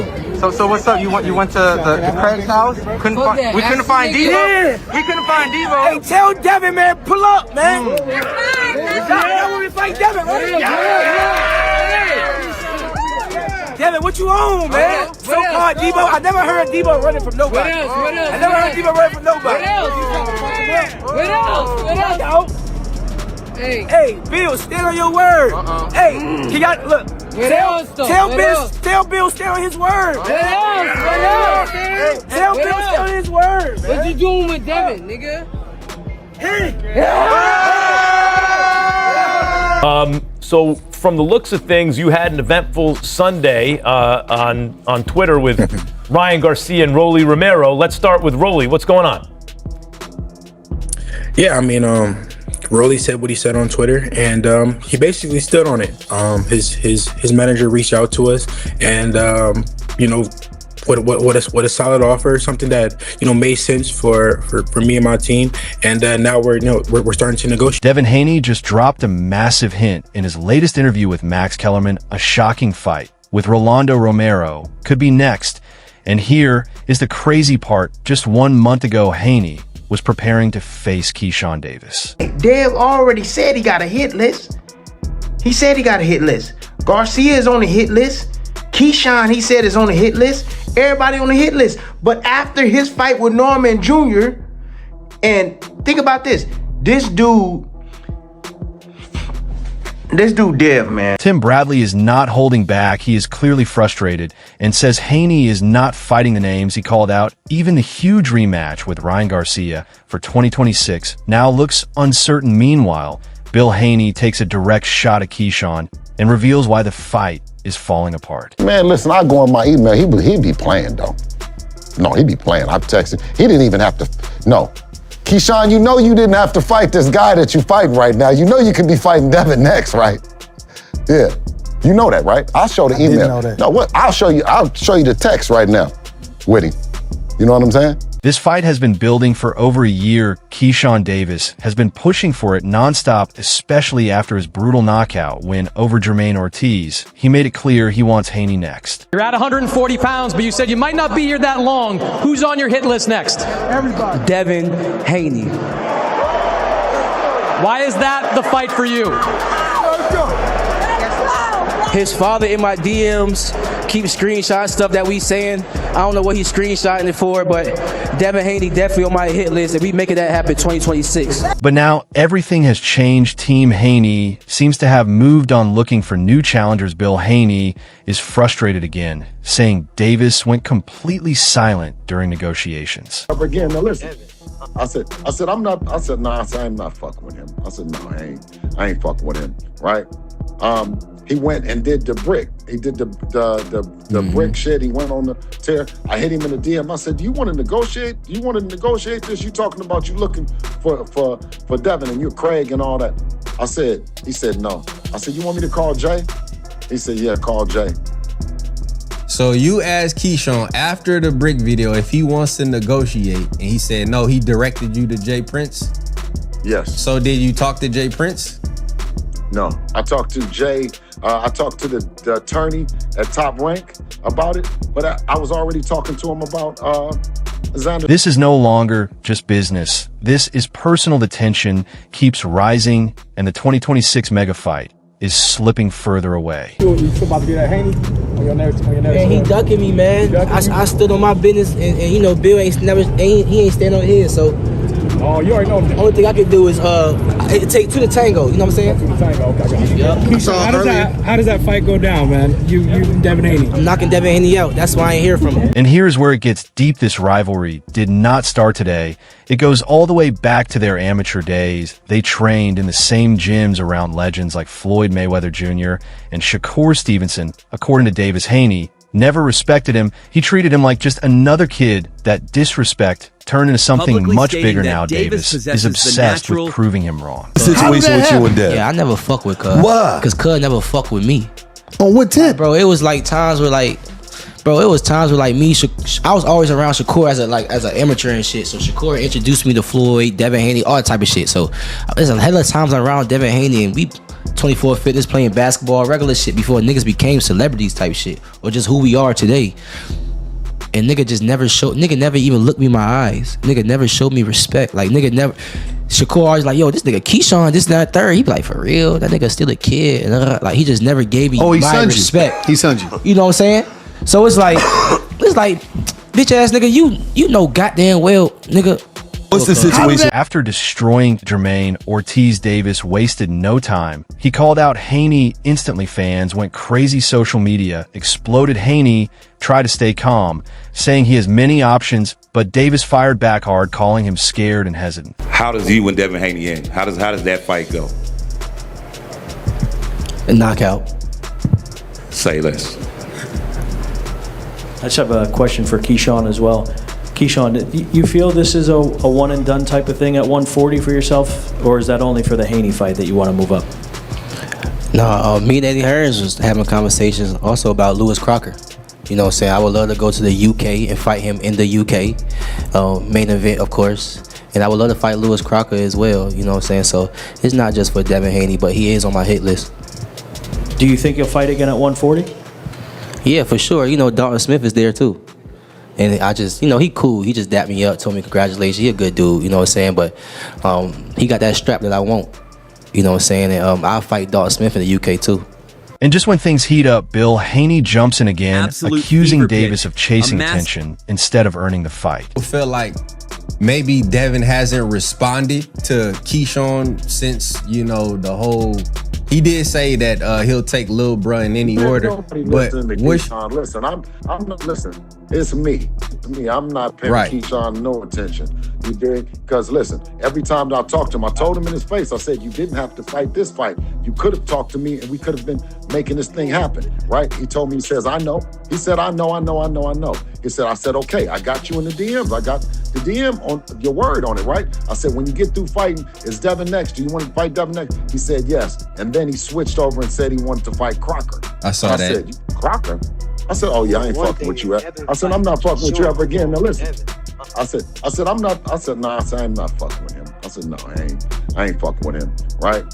though. So what's up? You went to the Craig's house? We couldn't find Devo. Yeah. We couldn't find Devo. Hey, tell Devin, man, pull up, man. Y'all want me to fight Devin, right? Devin, what you on, man? So-called Devo. I never heard Devo running from nobody. What else? I never heard Devo running from nobody. What else? Hey, Bill, stand on your word. Hey, can y'all look? Tell Bill, stand on his word. What else? Tell Bill, stand on his word. What you doing with Devin, nigga? So from the looks of things, you had an eventful Sunday on Twitter with Ryan Garcia and Rolly Romero. Let's start with Rolly. What's going on? Yeah, I mean, Rolly said what he said on Twitter, and he basically stood on it. His manager reached out to us, and you know, what a solid offer, something that made sense for me and my team, and now we're starting to negotiate. Devin Haney just dropped a massive hint in his latest interview with Max Kellerman. A shocking fight with Rolando Romero could be next, and here is the crazy part: just 1 month ago, Haney was preparing to face Keyshawn Davis. Dev already said he got a hit list. He said he got a hit list. Garcia is on the hit list. Keyshawn, he said, is on the hit list. Everybody on the hit list. But after his fight with Norman Jr., and think about this, this dude Dev, man. Tim Bradley is not holding back. He is clearly frustrated and says Haney is not fighting the names he called out. Even the huge rematch with Ryan Garcia for 2026 now looks uncertain. Meanwhile, Bill Haney takes a direct shot at Keyshawn and reveals why the fight is falling apart. Man, listen, I go in my email. He'd be playing, though. No, he'd be playing. I'm texting. He didn't even have to. No. Keyshawn, you know you didn't have to fight this guy that you fighting right now. You know you could be fighting Devin next, right? Yeah. You know that, right? I'll show the email. Didn't know that. No, what? I'll show you the text right now with him. You know what I'm saying? This fight has been building for over a year. Keyshawn Davis has been pushing for it nonstop, especially after his brutal knockout win over Jermaine Ortiz. He made it clear he wants Haney next. You're at 140 pounds, but you said you might not be here that long. Who's on your hit list next? Everybody. Devin Haney. Why is that the fight for you? His father in my DMs keeps screenshotting stuff that we saying. I don't know what he's screenshotting it for, but Devin Haney definitely on my hit list, and we making that happen 2026. But now everything has changed. Team Haney seems to have moved on looking for new challengers. Bill Haney is frustrated again, saying Davis went completely silent during negotiations. Again, now listen. I said, I'm not fucking with him. I said, no, I ain't fucking with him, right? He went and did the brick. He did the brick shit. He went on the tear. I hit him in the DM. I said, do you want to negotiate? Do you want to negotiate this? You talking about you looking for Devin and you're Craig and all that. He said, no. I said, you want me to call Jay? He said, yeah, call Jay. So you asked Keyshawn after the brick video if he wants to negotiate, and he said no, he directed you to Jay Prince? Yes. So did you talk to Jay Prince? No. I talked to Jay. I talked to the attorney at Top Rank about it, but I was already talking to him about Xander. This is no longer just business. This is personal. The tension keeps rising, and the 2026 mega fight is slipping further away. You about to get that Haney on your next Man, he ducking me, man. I stood on my business, and you know, Bill ain't stand on his, so. Oh, you already know. The only thing I can do is take two to tango. You know what I'm saying? Two to tango. Okay. Yep. Keyshawn, how does that fight go down, man? You and Devin Haney. I'm knocking Devin Haney out. That's why I ain't hear from him. And here's where it gets deep. This rivalry did not start today. It goes all the way back to their amateur days. They trained in the same gyms around legends like Floyd Mayweather Jr. and Shakur Stevenson. According to Davis, Haney never respected him. He treated him like just another kid. That disrespect turned into something much bigger now. Davis is obsessed with proving him wrong. Situation with you and Dev. Yeah, I never fuck with Cuz. Why? Because Cuz never fuck with me. On what tip? Bro, it was like times where me, I was always around Shakur as an amateur and shit. So Shakur introduced me to Floyd, Devin Haney, all that type of shit. So there's a hell of times I'm around Devin Haney, and 24 fitness, playing basketball, regular shit before niggas became celebrities type shit, or just who we are today. And nigga just never showed, nigga never even looked me in my eyes. Nigga never showed me respect. Like nigga never, Shakur always like, yo, this nigga Keyshawn, this, that, third. He be like, for real? That nigga still a kid. And like, he just never gave me my respect. He sunned you. You know what I'm saying? So it's like, bitch ass nigga, you know goddamn well, nigga. What's the situation? After destroying Jermaine, Ortiz Davis wasted no time. He called out Haney instantly. Fans went crazy. Social media exploded. Haney tried to stay calm, saying he has many options, but Davis fired back hard, calling him scared and hesitant. How does you and Devin Haney end? How does that fight go? A knockout. Say less. I just have a question for Keyshawn as well. Keyshawn, you feel this is a one and done type of thing at 140 for yourself, or is that only for the Haney fight that you want to move up? No, me and Eddie Hearns was having conversations also about Lewis Crocker. You know what I'm saying? I would love to go to the UK and fight him in the UK. Main event, of course. And I would love to fight Lewis Crocker as well. You know what I'm saying? So it's not just for Devin Haney, but he is on my hit list. Do you think you'll fight again at 140? Yeah, for sure. You know, Dalton Smith is there too. And I just, you know, he cool. He just dapped me up, told me congratulations. He a good dude, you know what I'm saying? But he got that strap that I want, you know what I'm saying? And I'll fight Dalton Smith in the UK too. And just when things heat up, Bill, Haney jumps in again, Absolute accusing fever Davis pitch. of chasing attention instead of earning the fight. I feel like maybe Devin hasn't responded to Keyshawn since, you know, the whole... He did say that he'll take Lil Bruh in any order, but listen, I'm not listen. It's me. I'm not paying Keyshawn no attention. You dig? Because listen, every time that I talked to him, I told him in his face. I said, "You didn't have to fight this fight. You could have talked to me, and we could have been making this thing happen." Right? He told me. He says, "I know." He said, "I know." He said, "I said, okay. I got you in the DMs. I got the DM on your word on it, right?" I said, "When you get through fighting, is Devin next? Do you want to fight Devin next?" He said, "Yes." And then he switched over and said he wanted to fight Crocker. I saw that. I said, "Crocker?" I said, "Oh yeah, I ain't fucking with you." I said, "I'm not fucking with you ever again." Now listen, I said, "I'm not." I said, "Nah." I said, "I'm not fucking with him." I said, "No, I ain't fucking with him." Right?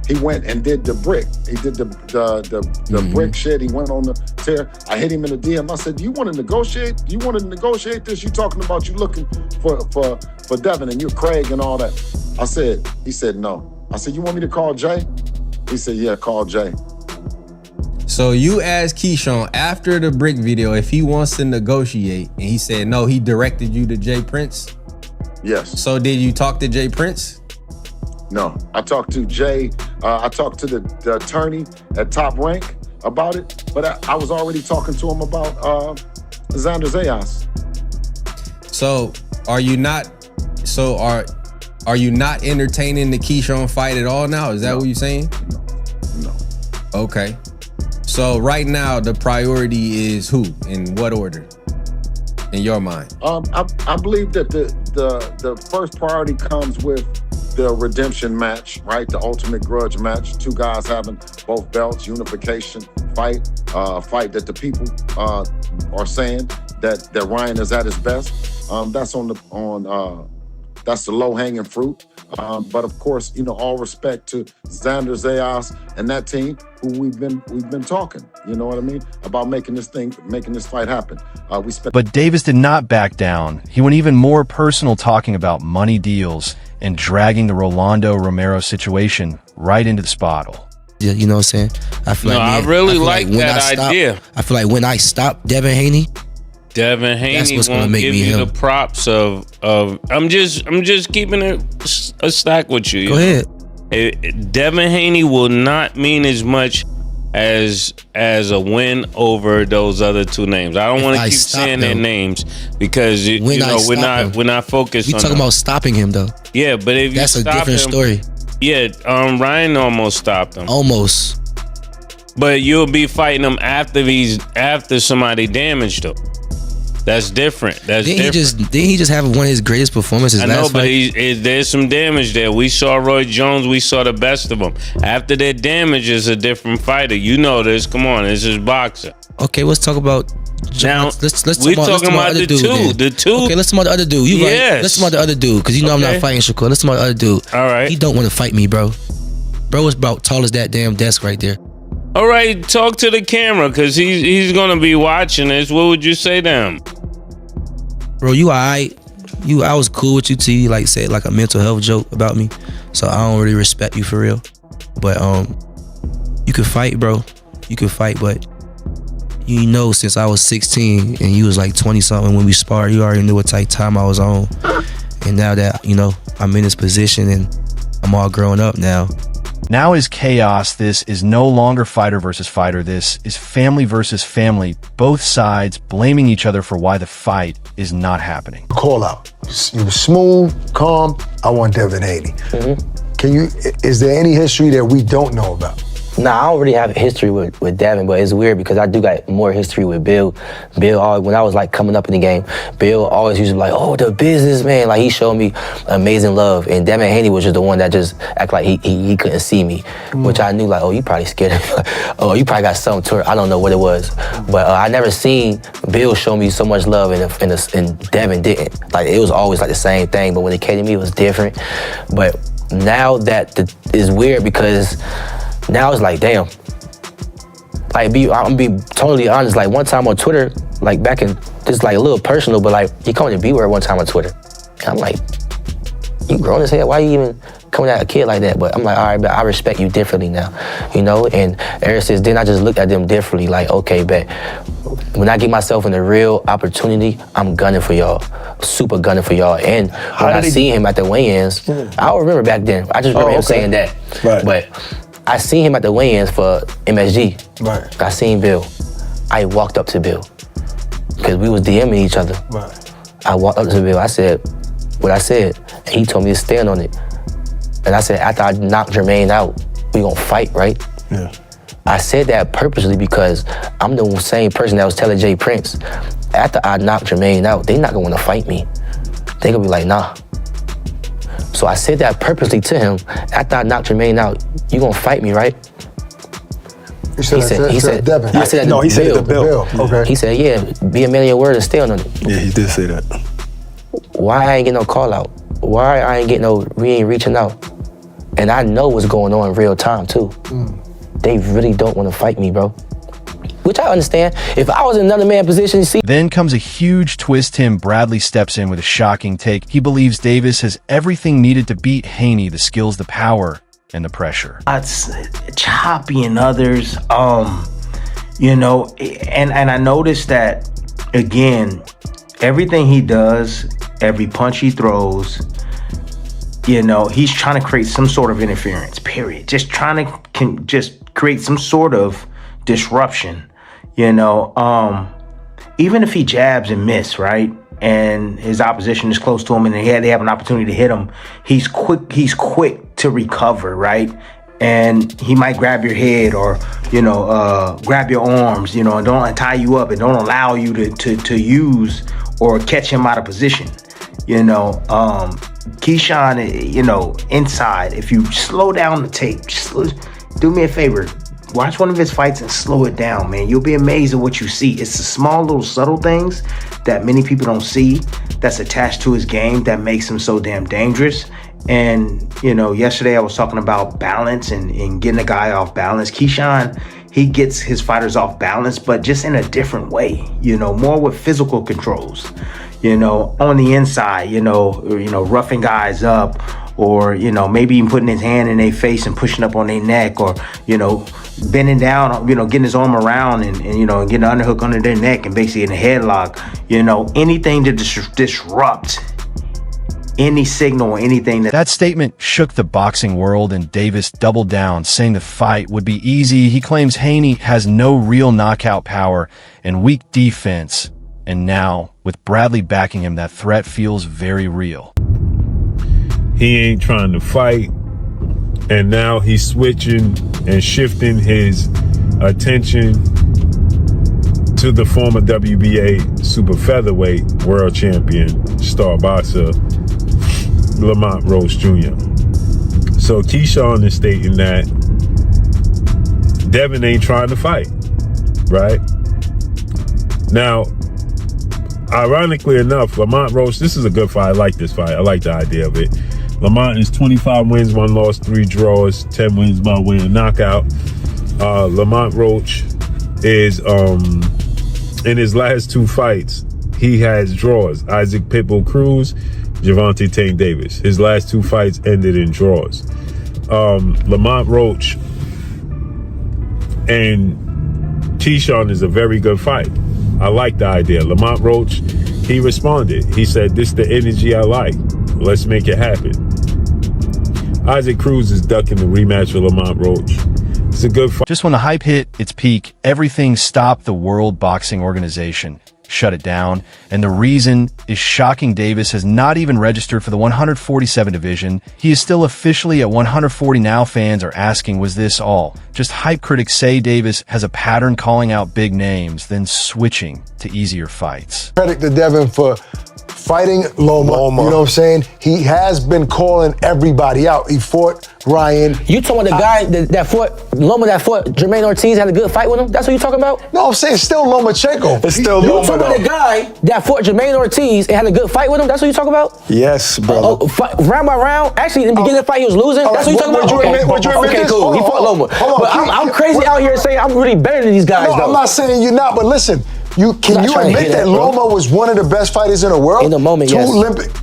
He went and did the brick. He did the brick shit. He went on the tear. I hit him in the DM. I said, "You want to negotiate? You want to negotiate this? You talking about you looking for Devin and you're Craig and all that?" I said. He said, "No." I said, "You want me to call Jay?" He said, "Yeah, call Jay." So you asked Keyshawn after the brick video if he wants to negotiate, and he said no. He directed you to Jay Prince? Yes. So did you talk to Jay Prince? No, I talked to Jay. I talked to the attorney at Top Rank about it, but I was already talking to him about Xander Zayas. So are you not? So are you not entertaining the Keyshawn fight at all now? Is that what you're saying? No. Okay. So right now the priority is who? In what order? In your mind? I believe that the first priority comes with the redemption match, right? The ultimate grudge match. Two guys having both belts, unification fight, fight that the people are saying that Ryan is at his best. That's the low-hanging fruit. But of course, you know, all respect to Xander Zayas and that team who we've been talking, you know what I mean, about making this fight happen. But Davis did not back down. He went even more personal, talking about money deals and dragging the Rolando Romero situation right into the spottle. Yeah, you know what I'm saying? I feel I really like that idea. I feel like when I stop Devin Haney, Devin Haney won't give you the props of I'm just keeping it a stack with you. Go ahead. Devin Haney will not mean as much as a win over those other two names. I don't want to keep saying their names because we're not focused. We on talking about stopping him though. Yeah, but if that's you a different story. Yeah, Ryan almost stopped him. Almost. But you'll be fighting him after somebody damaged him. That's different. Didn't he just have one of his greatest performances? I know, but there's some damage there. We saw Roy Jones. We saw the best of them. After that damage is a different fighter. You know this. Come on, this is boxing. Okay, let's talk about. Now, let's talk about the two. The two. Okay, let's talk about the other dude. Yes. Right. Let's talk about the other dude because you know I'm not fighting Shakur. Let's talk about the other dude. All right. He don't want to fight me, bro. Bro was about tall as that damn desk right there. All right, talk to the camera, because he's going to be watching this. What would you say to him? Bro, you all right. I was cool with you till you like said like a mental health joke about me. So I don't really respect you for real. But you could fight, bro. You could fight, but you know since I was 16 and you was like 20 something when we sparred, you already knew what type of time I was on. And now that, you know, I'm in this position and I'm all grown up now. Now is chaos. This is no longer fighter versus fighter. This is family versus family. Both sides blaming each other for why the fight is not happening. Call out. You were smooth, calm. I want Devin Haney. Is there any history that we don't know about? Nah, I don't really have a history with Devin, but it's weird because I do got more history with Bill. Bill, when I was like coming up in the game, Bill always used to be like, oh, the business, man. Like he showed me amazing love. And Devin Haney was just the one that just act like he couldn't see me, which I knew like, oh, you probably scared of me. Oh, you probably got something to her. I don't know what it was. But I never seen Bill show me so much love and Devin didn't. Like it was always like the same thing, but when it came to me, it was different. But now that is weird because now it's like, damn. Like, I'm gonna be totally honest. Like, one time on Twitter, like back in, just like a little personal, but like, he called me B-word one time on Twitter. And I'm like, you grown as hell. Why you even coming at a kid like that? But I'm like, all right, but I respect you differently now, you know? And ever since then, I just looked at them differently. Like, okay, bet. When I get myself in a real opportunity, I'm gunning for y'all. Super gunning for y'all. And when I see him at the weigh-ins, I don't remember back then. I just remember him saying that. Right. But I seen him at the weigh-ins for MSG. Right. I seen Bill. I walked up to Bill because we was DMing each other. Right. I walked up to Bill. I said what I said, and he told me to stand on it. And I said, after I knock Jermaine out, we gonna fight, right? Yeah. I said that purposely because I'm the same person that was telling Jay Prince, after I knock Jermaine out, they not gonna wanna fight me. They gonna be like, nah. So I said that purposely to him. After I knocked Jermaine out, you gonna fight me, right? He said Devin. I said that he said it to Bill. Okay. He said, yeah, be a man of your word and stay on it. Yeah, he did say that. Why I ain't get no call out? Why I ain't get we ain't reaching out? And I know what's going on in real time too. They really don't want to fight me, bro. Which I understand. If I was in another man position, see. Then comes a huge twist. Bradley steps in with a shocking take. He believes Davis has everything needed to beat Haney, the skills, the power, and the pressure. It's choppy in others, you know, and I noticed that, again, everything he does, every punch he throws, you know, he's trying to create some sort of interference, period. Just trying to just create some sort of disruption, you know. Even if he jabs and miss, right, and his opposition is close to him and they have an opportunity to hit him, he's quick to recover, right? And he might grab your head or, you know, grab your arms, you know, and don't tie you up and don't allow you to use or catch him out of position. You know, Keyshawn, you know, inside, if you slow down the tape, just do me a favor, watch one of his fights and slow it down, man. You'll be amazed at what you see. It's the small little subtle things that many people don't see that's attached to his game that makes him so damn dangerous. And, you know, yesterday I was talking about balance and getting a guy off balance. Keyshawn, he gets his fighters off balance, but just in a different way, you know, more with physical controls, you know, on the inside, you know, roughing guys up, or, you know, maybe even putting his hand in their face and pushing up on their neck, or, you know, bending down, you know, getting his arm around and you know, getting an underhook under their neck and basically in a headlock, you know, anything to disrupt any signal or anything. That statement shook the boxing world, and Davis doubled down, saying the fight would be easy. He claims Haney has no real knockout power and weak defense. And now, with Bradley backing him, that threat feels very real. He ain't trying to fight, and now he's switching and shifting his attention to the former WBA super featherweight world champion, star boxer, Lamont Rose Jr. So Keyshawn is stating that Devin ain't trying to fight, right? Now, ironically enough, Lamont Rose, this is a good fight. I like this fight. I like the idea of it. Lamont is 25 wins, 1 loss, 3 draws, 10 wins by way of knockout. Lamont Roach is in his last 2 fights, he has draws. Isaac Pitbull Cruz, Gervonta Tank Davis. His last 2 fights ended in draws. Lamont Roach and Keyshawn is a very good fight. I like the idea. Lamont Roach, he responded. He said, "This the energy I like. Let's make it happen." Isaac Cruz is ducking the rematch with Lamont Roach. It's a good fight. Just when the hype hit its peak, everything stopped. The World Boxing Organization shut it down, and the reason is Shocking Davis has not even registered for the 147 division. He is still officially at 140 now. Fans are asking, was this all just hype? Critics say Davis has a pattern calling out big names, then switching to easier fights. Credit to Devin for fighting Loma. You know what I'm saying? He has been calling everybody out. He fought Ryan. You talking about the guy that fought Loma, that fought Jermaine Ortiz, had a good fight with him? That's what you talking about? No, I'm saying it's still Lomachenko. It's still You Loma, talking about though. the guy that fought Jermaine Ortiz and had a good fight with him? That's what you talking about? Yes, brother. Round by round? Actually, in the beginning of the fight, he was losing? That's what you talking about? Would you admit Okay, this? cool. He fought Loma. But I'm crazy out here saying I'm really better than these guys, No, though. I'm not saying you're not, but listen. Can you admit that Loma was one of the best fighters in the world? In the moment, 2 yes.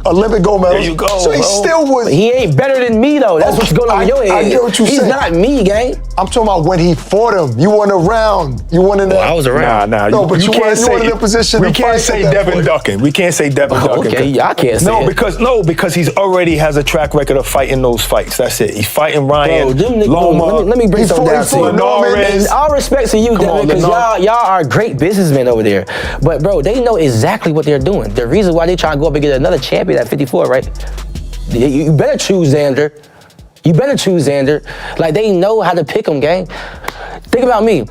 Olympic gold medals. There you go, So he bro. still was. He ain't better than me, though. That's what's going on in your head. I get what you're saying. He's not me, gang. I'm talking about when he fought him. You weren't around. You weren't in that. I was around. Nah. No, but you can't weren't in a position We to can't fight say at that Devin point. ducking. We can't say Devin ducking. Okay, I can't say it. because he's already has a track record of fighting those fights. That's it. He's fighting Ryan, Bro, Loma. let me break something down to you. Norris. And all respect to you, Devin, because y'all are great businessmen over there. But bro, they know exactly what they're doing. The reason why they try to go up and get another champion at 54, right? You better choose Xander. You better choose Xander. Like, they know how to pick them, gang. Think about me.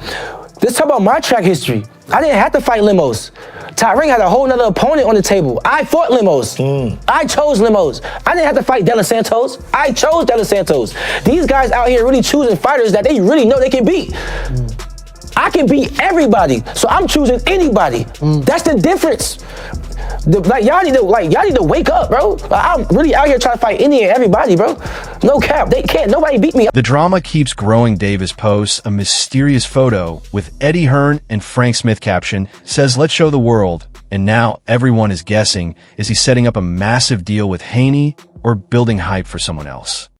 Let's talk about my track history. I didn't have to fight Limos. Tyring had a whole nother opponent on the table. I fought Limos. I chose Limos. I didn't have to fight De Los Santos. I chose De Los Santos. These guys out here really choosing fighters that they really know they can beat. I can beat everybody, so I'm choosing anybody. That's the difference. Y'all need to wake up, bro. I'm really out here trying to fight any and everybody, bro. No cap, they can't. Nobody beat me. The drama keeps growing. Davis posts a mysterious photo with Eddie Hearn and Frank Smith caption, says, "Let's show the world." And now everyone is guessing, is he setting up a massive deal with Haney or building hype for someone else?